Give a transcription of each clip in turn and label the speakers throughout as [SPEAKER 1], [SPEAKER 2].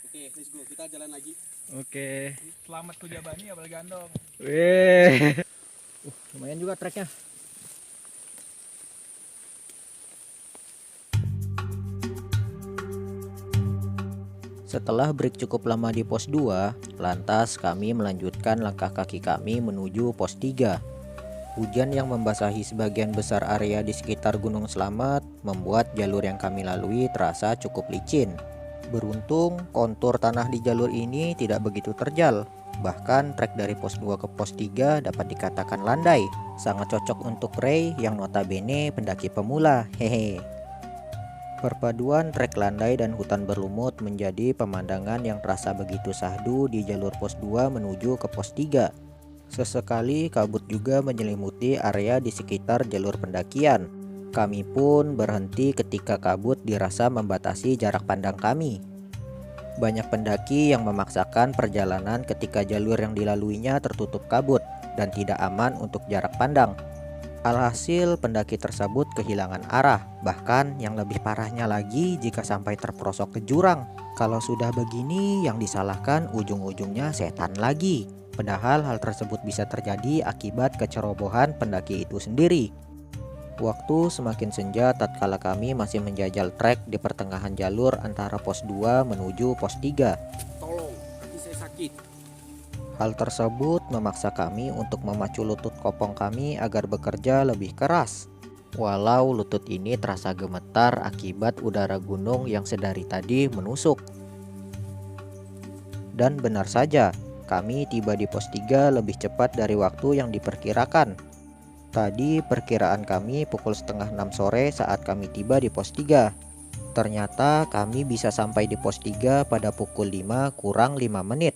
[SPEAKER 1] Oke, let's go. Kita jalan lagi.
[SPEAKER 2] Oke.
[SPEAKER 3] Selamat kujabani apalagi gandong.
[SPEAKER 2] Wih. Lumayan juga treknya. Setelah break cukup lama di pos 2, lantas kami melanjutkan langkah kaki kami menuju pos 3. Hujan yang membasahi sebagian besar area di sekitar Gunung Slamet membuat jalur yang kami lalui terasa cukup licin. Beruntung, kontur tanah di jalur ini tidak begitu terjal. Bahkan trek dari pos 2 ke pos 3 dapat dikatakan landai. Sangat cocok untuk Ray yang notabene pendaki pemula. Hehe. Perpaduan trek landai dan hutan berlumut menjadi pemandangan yang terasa begitu syahdu di jalur pos 2 menuju ke pos 3. Sesekali kabut juga menyelimuti area di sekitar jalur pendakian. Kami pun berhenti ketika kabut dirasa membatasi jarak pandang kami. Banyak pendaki yang memaksakan perjalanan ketika jalur yang dilaluinya tertutup kabut dan tidak aman untuk jarak pandang. Alhasil pendaki tersebut kehilangan arah, bahkan yang lebih parahnya lagi jika sampai terperosok ke jurang. Kalau sudah begini yang disalahkan ujung-ujungnya setan lagi. Padahal hal tersebut bisa terjadi akibat kecerobohan pendaki itu sendiri. Waktu semakin senja tatkala kami masih menjajal trek di pertengahan jalur antara pos 2 menuju pos 3.
[SPEAKER 1] Tolong, kaki saya sakit.
[SPEAKER 2] Hal tersebut memaksa kami untuk memacu lutut kopong kami agar bekerja lebih keras. Walau lutut ini terasa gemetar akibat udara gunung yang sedari tadi menusuk. Dan benar saja, kami tiba di pos 3 lebih cepat dari waktu yang diperkirakan. Tadi perkiraan kami pukul setengah 6 sore saat kami tiba di pos 3. Ternyata kami bisa sampai di pos 3 pada pukul 5 kurang 5 menit.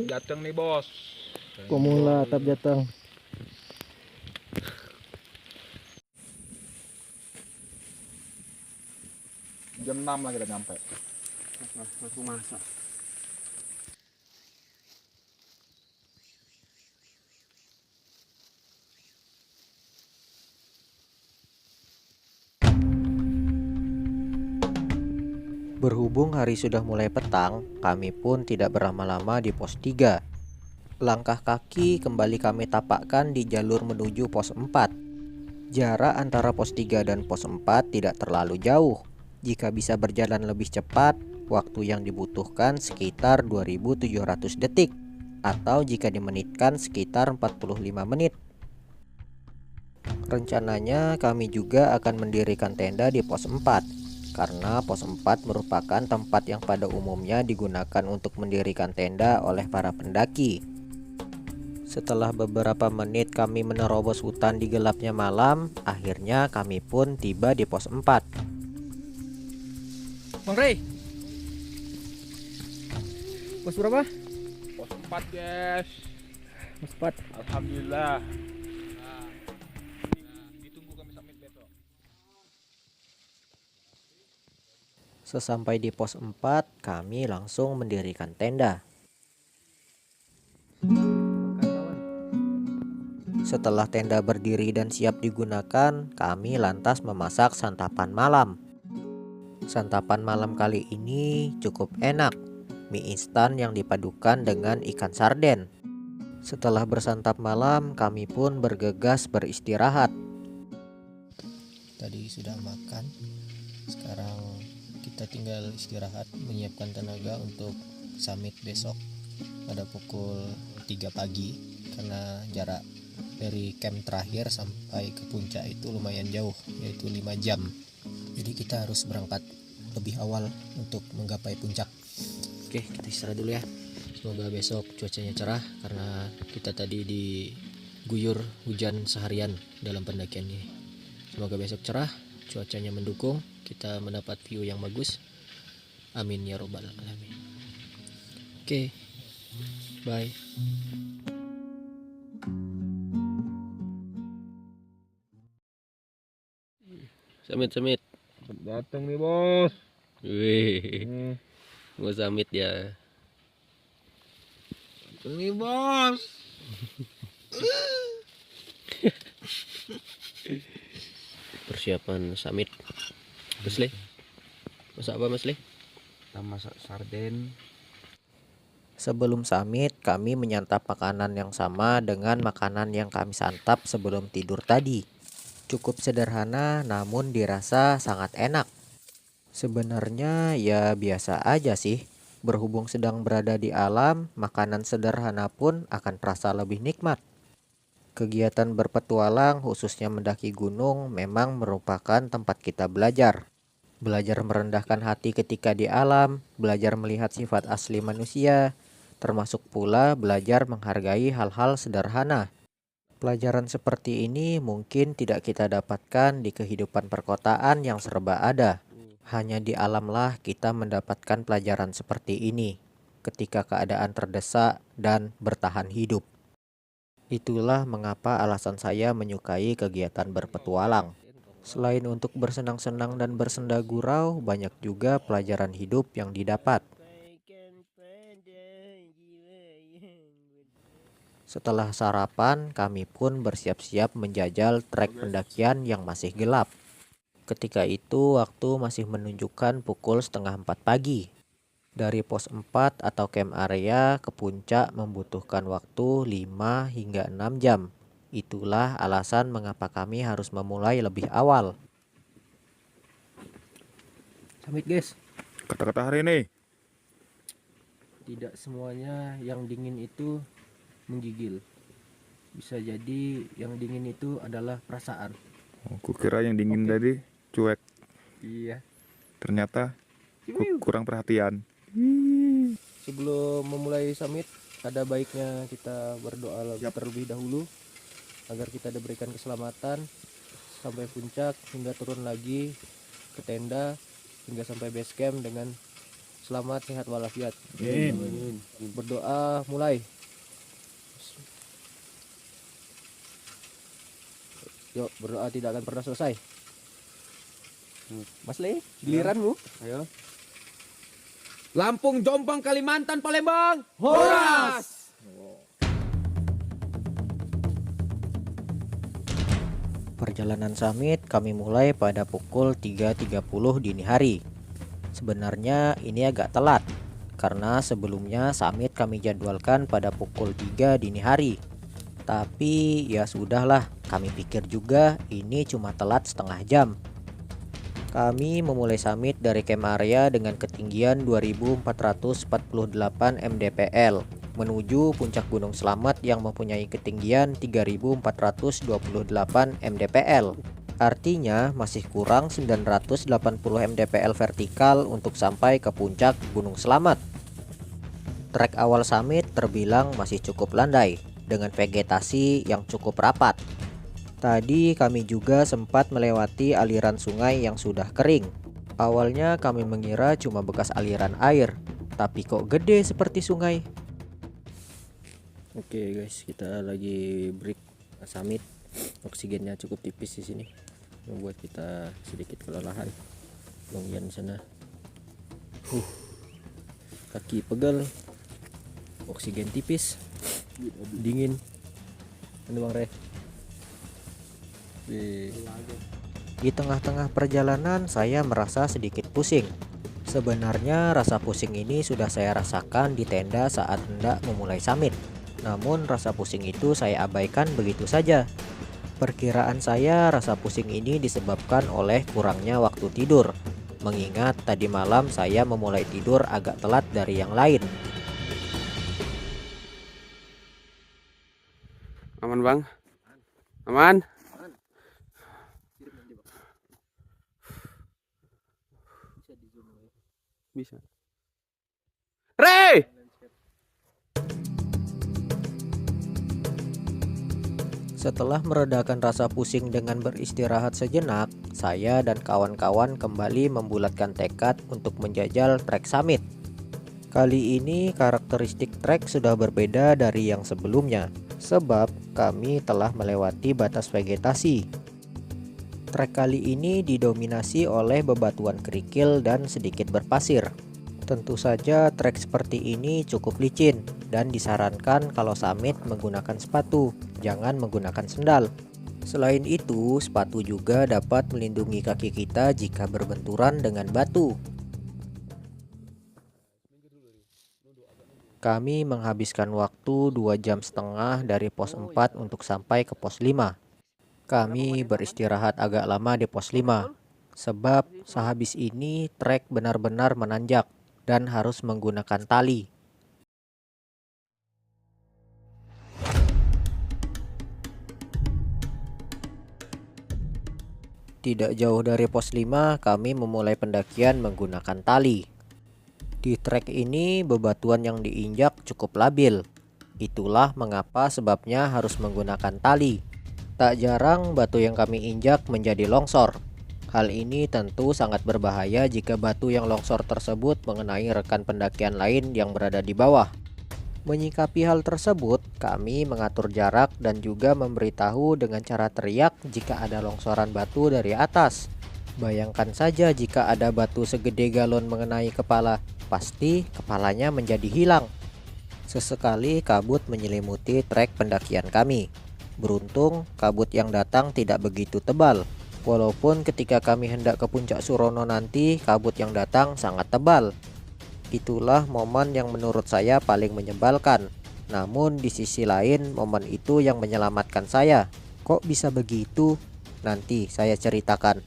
[SPEAKER 3] Jateng nih bos.
[SPEAKER 2] Pemula tap jateng.
[SPEAKER 3] Jam 6 lah kita nyampe.
[SPEAKER 1] Langsung masak.
[SPEAKER 2] Berhubung hari sudah mulai petang, kami pun tidak berlama-lama di pos 3. Langkah kaki kembali kami tapakkan di jalur menuju pos 4. Jarak antara pos 3 dan pos 4 tidak terlalu jauh. Jika bisa berjalan lebih cepat, waktu yang dibutuhkan sekitar 2700 detik. Atau jika dimenitkan sekitar 45 menit. Rencananya kami juga akan mendirikan tenda di pos 4. Karena pos 4 merupakan tempat yang pada umumnya digunakan untuk mendirikan tenda oleh para pendaki. Setelah beberapa menit kami menerobos hutan di gelapnya malam, akhirnya kami pun tiba di pos 4. Bang Ray, pos berapa?
[SPEAKER 3] Pos 4 guys.
[SPEAKER 2] Pos 4.
[SPEAKER 3] Alhamdulillah. Ditunggu kami summit besok.
[SPEAKER 2] Sesampai di pos 4, kami langsung mendirikan tenda. Setelah tenda berdiri dan siap digunakan, kami lantas memasak santapan malam. Santapan malam kali ini cukup enak, mie instan yang dipadukan dengan ikan sarden. Setelah bersantap malam, kami pun bergegas beristirahat. Tadi sudah makan, sekarang kita tinggal istirahat menyiapkan tenaga untuk summit besok pada pukul 3 pagi karena jarak dari camp terakhir sampai ke puncak itu lumayan jauh, yaitu 5 jam. Jadi kita harus berangkat lebih awal untuk menggapai puncak. Oke, kita istirahat dulu ya. Semoga besok cuacanya cerah karena kita tadi diguyur hujan seharian dalam pendakian ini. Semoga besok cerah, cuacanya mendukung, kita mendapat view yang bagus. Amin ya robbal alamin. Oke, bye. Samit.
[SPEAKER 3] Jateng nih bos.
[SPEAKER 2] Wih, mau samit ya.
[SPEAKER 3] Jateng nih bos.
[SPEAKER 2] Persiapan summit. Terus Masak apa Mas Le?
[SPEAKER 3] Kita masak sarden.
[SPEAKER 2] Sebelum summit, kami menyantap makanan yang sama dengan makanan yang kami santap sebelum tidur tadi. Cukup sederhana namun dirasa sangat enak. Sebenarnya ya biasa aja sih. Berhubung sedang berada di alam, makanan sederhana pun akan terasa lebih nikmat. Kegiatan berpetualang khususnya mendaki gunung memang merupakan tempat kita belajar. Belajar merendahkan hati ketika di alam, belajar melihat sifat asli manusia, termasuk pula belajar menghargai hal-hal sederhana. Pelajaran seperti ini mungkin tidak kita dapatkan di kehidupan perkotaan yang serba ada. Hanya di alamlah kita mendapatkan pelajaran seperti ini, ketika keadaan terdesak dan bertahan hidup. Itulah mengapa alasan saya menyukai kegiatan berpetualang. Selain untuk bersenang-senang dan bersenda gurau, banyak juga pelajaran hidup yang didapat. Setelah sarapan, kami pun bersiap-siap menjajal trek pendakian yang masih gelap. Ketika itu waktu masih menunjukkan pukul setengah 4 pagi. Dari pos 4 atau camp area ke puncak membutuhkan waktu 5 hingga 6 jam. Itulah alasan mengapa kami harus memulai lebih awal.
[SPEAKER 4] Summit guys,
[SPEAKER 3] Kata-kata hari ini.
[SPEAKER 4] tidak semuanya yang dingin itu menggigil. Bisa jadi yang dingin itu adalah perasaan.
[SPEAKER 3] Aku kira yang dingin tadi cuek.
[SPEAKER 4] Iya.
[SPEAKER 3] Ternyata kurang perhatian.
[SPEAKER 4] Sebelum memulai summit, ada baiknya kita berdoa terlebih dahulu agar kita diberikan keselamatan sampai puncak hingga turun lagi ke tenda hingga sampai base camp dengan selamat, sehat walafiat. Amin. Berdoa mulai. Yuk, berdoa tidak akan pernah selesai. Mas Le, giliranmu.
[SPEAKER 1] Ayo. Lampung, Jombang, Kalimantan, Palembang. Horas!
[SPEAKER 2] Perjalanan summit kami mulai pada pukul 3.30 dini hari. Sebenarnya ini agak telat, karena sebelumnya summit kami jadwalkan pada pukul 3 dini hari. Tapi ya sudahlah, kami pikir juga ini cuma telat setengah jam. Kami memulai summit dari camp area dengan ketinggian 2448 mdpl menuju puncak Gunung Slamet yang mempunyai ketinggian 3428 mdpl. Artinya masih kurang 980 mdpl vertikal untuk sampai ke puncak Gunung Slamet. Trek awal summit terbilang masih cukup landai dengan vegetasi yang cukup rapat. Tadi kami juga sempat melewati aliran sungai yang sudah kering. Awalnya kami mengira cuma bekas aliran air, tapi kok gede seperti sungai.
[SPEAKER 4] Oke guys, kita lagi break summit. Oksigennya cukup tipis di sini, membuat kita sedikit kelelahan. Kemudian di sana, kaki pegel, oksigen tipis, dingin. Ini Bang Re.
[SPEAKER 2] Di tengah-tengah perjalanan saya merasa sedikit pusing. Sebenarnya rasa pusing ini sudah saya rasakan di tenda saat hendak memulai summit. Namun rasa pusing itu saya abaikan begitu saja. Perkiraan saya rasa pusing ini disebabkan oleh kurangnya waktu tidur. Mengingat tadi malam saya memulai tidur agak telat dari yang lain.
[SPEAKER 1] Aman bang? Aman? Bisa. Rey!
[SPEAKER 2] Setelah meredakan rasa pusing dengan beristirahat sejenak, saya dan kawan-kawan kembali membulatkan tekad untuk menjajal trek summit. Kali ini karakteristik trek sudah berbeda dari yang sebelumnya, sebab kami telah melewati batas vegetasi. Trek kali ini didominasi oleh bebatuan kerikil dan sedikit berpasir. Tentu saja trek seperti ini cukup licin dan disarankan kalau summit menggunakan sepatu, jangan menggunakan sendal. Selain itu, sepatu juga dapat melindungi kaki kita jika berbenturan dengan batu. Kami menghabiskan waktu 2,5 jam dari pos 4 untuk sampai ke pos 5. Kami beristirahat agak lama di pos 5, sebab sehabis ini trek benar-benar menanjak dan harus menggunakan tali. Tidak jauh dari pos 5, kami memulai pendakian menggunakan tali. Di trek ini bebatuan yang diinjak cukup labil. Itulah mengapa sebabnya harus menggunakan tali. Tak jarang batu yang kami injak menjadi longsor. Hal ini tentu sangat berbahaya jika batu yang longsor tersebut mengenai rekan pendakian lain yang berada di bawah. Menyikapi hal tersebut, kami mengatur jarak dan juga memberitahu dengan cara teriak jika ada longsoran batu dari atas. Bayangkan saja jika ada batu segede galon mengenai kepala, pasti kepalanya menjadi hilang. Sesekali kabut menyelimuti trek pendakian kami. Beruntung kabut yang datang tidak begitu tebal. Walaupun ketika kami hendak ke puncak Surono nanti kabut yang datang sangat tebal. Itulah momen yang menurut saya paling menyebalkan. Namun di sisi lain momen itu yang menyelamatkan saya. Kok bisa begitu? Nanti saya ceritakan.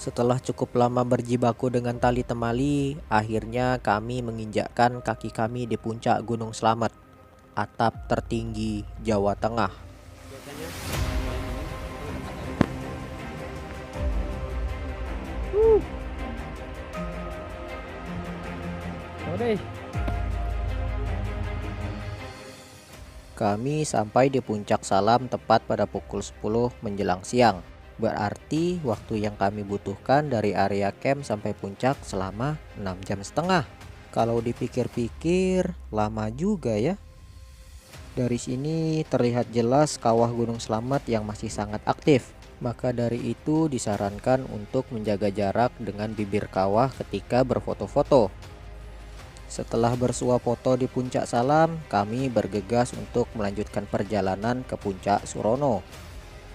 [SPEAKER 2] Setelah cukup lama berjibaku dengan tali temali, akhirnya kami menginjakkan kaki kami di puncak Gunung Slamet, atap tertinggi Jawa Tengah. Kami sampai di puncak Salam tepat pada pukul 10 menjelang siang. Berarti waktu yang kami butuhkan dari area camp sampai puncak selama 6,5 jam. Kalau dipikir-pikir lama juga ya. Dari sini terlihat jelas kawah Gunung Slamet yang masih sangat aktif. Maka dari itu disarankan untuk menjaga jarak dengan bibir kawah ketika berfoto-foto. Setelah bersuah foto di puncak Salam, kami bergegas untuk melanjutkan perjalanan ke puncak Surono.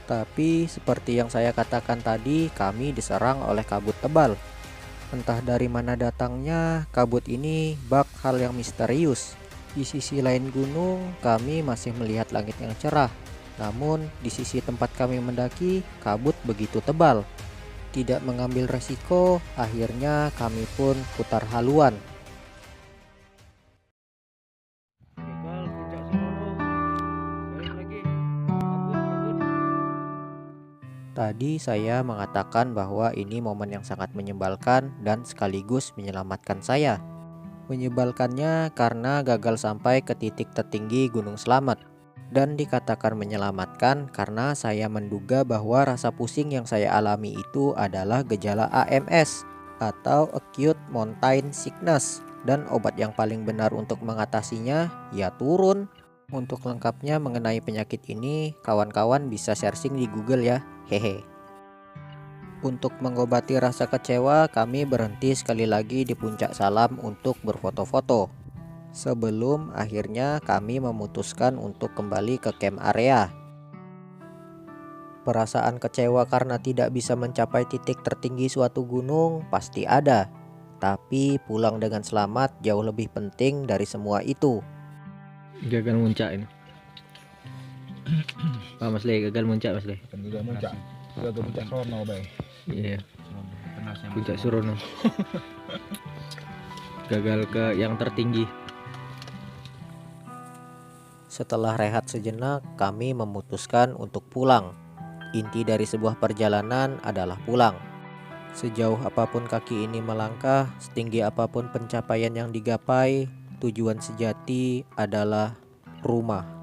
[SPEAKER 2] Tapi seperti yang saya katakan tadi, kami diserang oleh kabut tebal. Entah dari mana datangnya, kabut ini bak hal yang misterius. Di sisi lain gunung, kami masih melihat langit yang cerah. Namun, di sisi tempat kami mendaki, kabut begitu tebal. Tidak mengambil resiko, akhirnya kami pun putar haluan. Tadi saya mengatakan bahwa ini momen yang sangat menyebalkan dan sekaligus menyelamatkan saya. Menyebalkannya karena gagal sampai ke titik tertinggi Gunung Slamet. Dan dikatakan menyelamatkan karena saya menduga bahwa rasa pusing yang saya alami itu adalah gejala AMS atau Acute Mountain Sickness. Dan obat yang paling benar untuk mengatasinya ya turun. Untuk lengkapnya mengenai penyakit ini, kawan-kawan bisa searching di Google ya. Hehe. Untuk mengobati rasa kecewa, kami berhenti sekali lagi di puncak Salam untuk berfoto-foto. Sebelum akhirnya kami memutuskan untuk kembali ke camp area. Perasaan kecewa karena tidak bisa mencapai titik tertinggi suatu gunung pasti ada. Tapi pulang dengan selamat jauh lebih penting dari semua itu.
[SPEAKER 5] Gagal muncak ini. Pak Mas Le, gagal muncak Mas Le.
[SPEAKER 3] Gagal muncak. Gagal puncak Surono, Bay.
[SPEAKER 5] Iya. Puncak Surono. Gagal ke yang tertinggi.
[SPEAKER 2] Setelah rehat sejenak, kami memutuskan untuk pulang. Inti dari sebuah perjalanan adalah pulang. Sejauh apapun kaki ini melangkah, setinggi apapun pencapaian yang digapai, tujuan sejati adalah rumah.